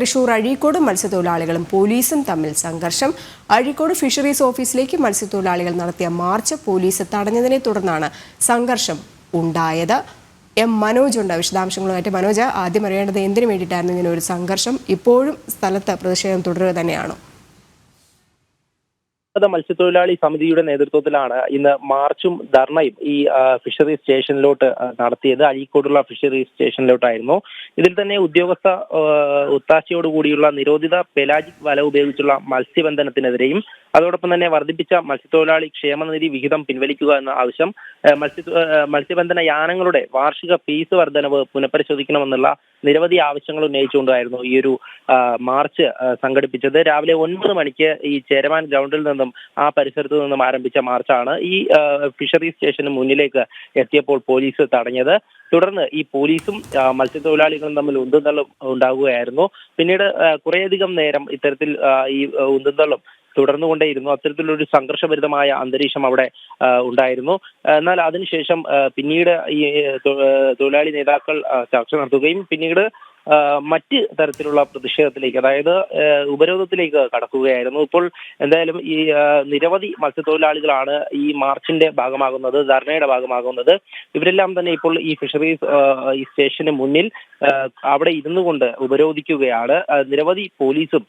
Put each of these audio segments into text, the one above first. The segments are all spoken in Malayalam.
തൃശൂർ അഴീക്കോട് മത്സ്യത്തൊഴിലാളികളും പോലീസും തമ്മിൽ സംഘർഷം. അഴീക്കോട് ഫിഷറീസ് ഓഫീസിലേക്ക് മത്സ്യത്തൊഴിലാളികൾ നടത്തിയ മാർച്ച് പോലീസ് തടഞ്ഞതിനെ തുടർന്നാണ് സംഘർഷം ഉണ്ടായത്. മനോജ് ഉണ്ട് വിശദാംശങ്ങളുമായിട്ട്. മനോജ്, ആദ്യം അറിയേണ്ടത് എന്തിനു വേണ്ടിയിട്ടായിരുന്നു ഇങ്ങനെ ഒരു സംഘർഷം? ഇപ്പോഴും സ്ഥലത്ത് പ്രതിഷേധം തുടരുക തന്നെയാണോ? മത്സ്യത്തൊഴിലാളി സമിതിയുടെ നേതൃത്വത്തിലാണ് ഇന്ന് മാർച്ചും ധർണയും ഈ ഫിഷറീസ് സ്റ്റേഷനിലോട്ട് നടത്തിയത്. അഴീക്കോടുള്ള ഫിഷറീസ് സ്റ്റേഷനിലോട്ടായിരുന്നു. ഇതിൽ തന്നെ ഉദ്യോഗസ്ഥ ഒത്താശയോടുകൂടിയുള്ള നിരോധിത പെലാജിക് വല ഉപയോഗിച്ചുള്ള മത്സ്യബന്ധനത്തിനെതിരെയും അതോടൊപ്പം തന്നെ വർദ്ധിപ്പിച്ച മത്സ്യത്തൊഴിലാളി ക്ഷേമനിധി വിഹിതം പിൻവലിക്കുക എന്ന ആവശ്യം, മത്സ്യബന്ധന യാനങ്ങളുടെ വാർഷിക ഫീസ് വർധനവ് പുനഃപരിശോധിക്കണമെന്നുള്ള നിരവധി ആവശ്യങ്ങൾ ഉന്നയിച്ചുകൊണ്ടായിരുന്നു ഈ ഒരു മാർച്ച് സംഘടിപ്പിച്ചത്. രാവിലെ 9 മണിക്ക് ഈ ചേരമാൻ ഗ്രൗണ്ടിൽ നിന്നും ആ പരിസരത്തു നിന്നും ആരംഭിച്ച മാർച്ചാണ് ഈ ഫിഷറീസ് സ്റ്റേഷന് മുന്നിലേക്ക് എത്തിയപ്പോൾ പോലീസ് തടഞ്ഞത്. തുടർന്ന് ഈ പോലീസും മത്സ്യത്തൊഴിലാളികളും തമ്മിൽ ഉന്തുന്തള്ളും ഉണ്ടാകുകയായിരുന്നു. പിന്നീട് കുറേയധികം നേരം ഇത്തരത്തിൽ ഈ ഉന്തുന്തള്ളും തുടർന്നുകൊണ്ടേയിരുന്നു. അത്തരത്തിലൊരു സംഘർഷഭരിതമായ അന്തരീക്ഷം അവിടെ ഉണ്ടായിരുന്നു. എന്നാൽ അതിനുശേഷം പിന്നീട് ഈ തൊഴിലാളി നേതാക്കൾ ചർച്ച നടത്തുകയും പിന്നീട് മറ്റ് തരത്തിലുള്ള പ്രതിഷേധത്തിലേക്ക്, അതായത് ഉപരോധത്തിലേക്ക് കടക്കുകയായിരുന്നു. ഇപ്പോൾ എന്തായാലും ഈ നിരവധി മത്സ്യത്തൊഴിലാളികളാണ് ഈ മാർച്ചിന്റെ ഭാഗമാകുന്നത്, ധർണയുടെ ഭാഗമാകുന്നത്. ഇവരെല്ലാം തന്നെ ഇപ്പോൾ ഈ ഫിഷറീസ് ഈ സ്റ്റേഷന് മുന്നിൽ അവിടെ ഇരുന്നു കൊണ്ട് ഉപരോധിക്കുകയാണ്. നിരവധി പോലീസും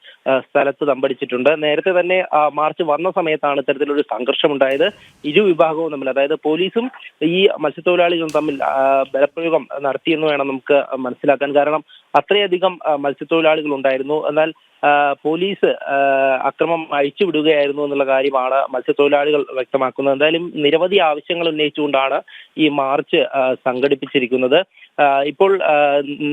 സ്ഥലത്ത് തമ്പടിച്ചിട്ടുണ്ട്. നേരത്തെ തന്നെ മാർച്ച് വന്ന സമയത്താണ് ഇത്തരത്തിലൊരു സംഘർഷമുണ്ടായത്. ഇരുവിഭാഗവും തമ്മിൽ, അതായത് പോലീസും ഈ മത്സ്യത്തൊഴിലാളികളും തമ്മിൽ ബലപ്രയോഗം നടത്തിയെന്ന് വേണം നമുക്ക് മനസ്സിലാക്കാൻ. കാരണം അത്രയധികം മത്സ്യത്തൊഴിലാളികൾ ഉണ്ടായിരുന്നു. എന്നാൽ പോലീസ് അക്രമം അഴിച്ചുവിടുകയായിരുന്നു എന്നുള്ള കാര്യമാണ് മത്സ്യത്തൊഴിലാളികൾ വ്യക്തമാക്കുന്നത്. എന്തായാലും നിരവധി ആവശ്യങ്ങൾ ഉന്നയിച്ചുകൊണ്ടാണ് ഈ മാർച്ച് സംഘടിപ്പിച്ചിരിക്കുന്നത്. ഇപ്പോൾ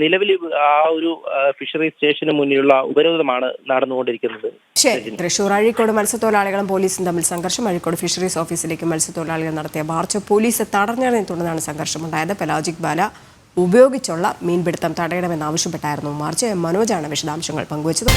നിലവിൽ ആ ഒരു ഫിഷറീസ് സ്റ്റേഷന് മുന്നിലുള്ള ഉപരോധമാണ് നടന്നുകൊണ്ടിരിക്കുന്നത്. ശരി, തൃശൂർ അഴീക്കോട് മത്സ്യത്തൊഴിലാളികളും പോലീസും തമ്മിൽ സംഘർഷം. അഴീക്കോട് ഫിഷറീസ് ഓഫീസിലേക്ക് മത്സ്യത്തൊഴിലാളികൾ നടത്തിയ മാർച്ച് പോലീസ് തടഞ്ഞതിനെ തുടർന്നാണ് സംഘർഷമുണ്ടായത്. പെലാജിക് വല ഉപയോഗിച്ചുള്ള മീൻപിടുത്തം തടയണമെന്നാവശ്യപ്പെട്ടായിരുന്നു മാർച്ച്. മനോജാണ് വിശദാംശങ്ങൾ പങ്കുവച്ചത്.